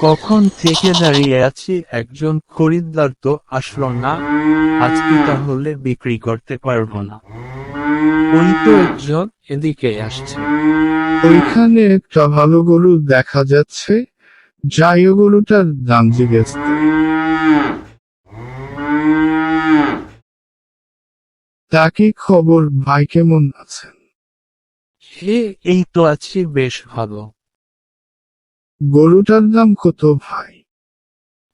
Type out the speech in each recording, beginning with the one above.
কখন থেকে দাঁড়িয়ে আছি, একজন খরিদ্দার তো আসলো না। আজকে তাহলে বিক্রি করতে পারবো না। ওই তো একজন এদিকে আসছে। ওইখানে একটা ভালো গরু দেখা যাচ্ছে, যাই ও গরুটার দাম জিজ্ঞেস করি। তা কি খবর ভাই, কেমন আছেন? হে, এই তো আছি বেশ ভালো। গরুটার দাম কত ভাই?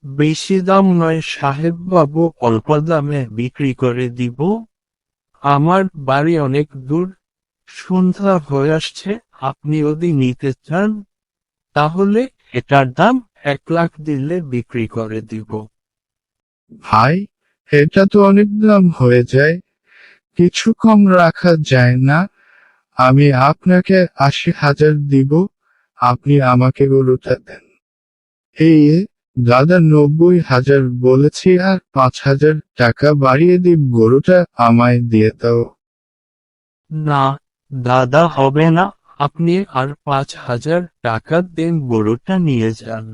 বেশি দাম নয় সাহেব বাবু, অল্প দামে বিক্রি করে দিব। আমার বাড়ি অনেক দূর, সন্ধ্যা হয়ে আসছে। আপনি যদি নিতে চান তাহলে এটার দাম 1 লাখ দিলে বিক্রি করে দিব। ভাই, এটা তো অনেক দাম হয়ে যায়, কিছু কম রাখা যায় না? আমি আপনাকে 80,000 দিব, আপনি আমাকে গরুটা দেন। এই দাদা 90,000 বলেছি, আর 5,000 টাকা বাড়িয়ে দিব, গরুটা আমায় দিয়ে দাও। না দাদা, হবে না। আপনি আর 5,000 টাকা দেন, গরুটা নিয়ে যান।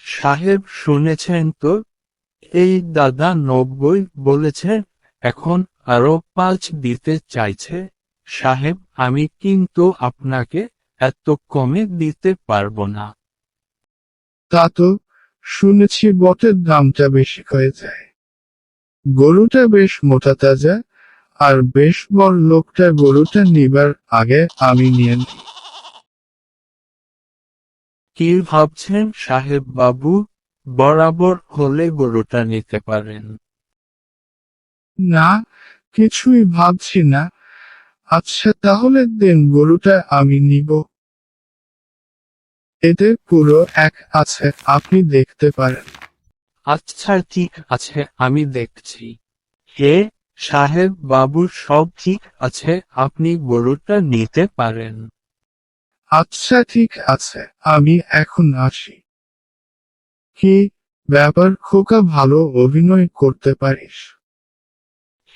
সাহেব শুনেছেন তো, এই দাদা 90 বলেছে, এখন আরো 5 দিতে চাইছে। সাহেব, আমি কিন্তু আপনাকে এত কমে দিতে পারবো না। তা তো শুনেছি বটের দামটা বেশি হয়ে যায়। গরুটা বেশ মোটা তাজা, আর বেশ বড়, লোকটা গরুটা নিবার আগে আমি নিয়ে নিই। কি ভাবছেন সাহেব বাবু? বরাবর হলে গরুটা নিতে পারেন। না, কিছুই ভাবছি না। আচ্ছা তাহলে দেন, গরুটা আমি নিব। এতে পুরো এক আছে, আপনি দেখতে পারেন। আচ্ছা ঠিক আছে, আমি দেখছি। হে সাহেব বাবু, সব ঠিক আছে, আপনি গরুটা নিতে পারেন। আচ্ছা ঠিক আছে, আমি এখন আসি। কি ব্যাপার খোকা, ভালো অভিনয় করতে পারিস।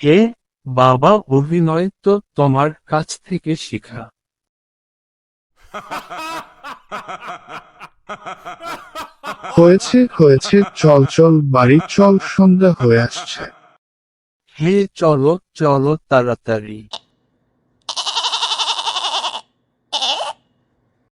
হে বাবা, অভিনয় তো তোমার কাছ থেকে শিখা। হয়েছে হয়েছে, চল চল বাড়ি চল, সন্ধ্যা হয়ে আসছে। হে চলো চলো তাড়াতাড়ি।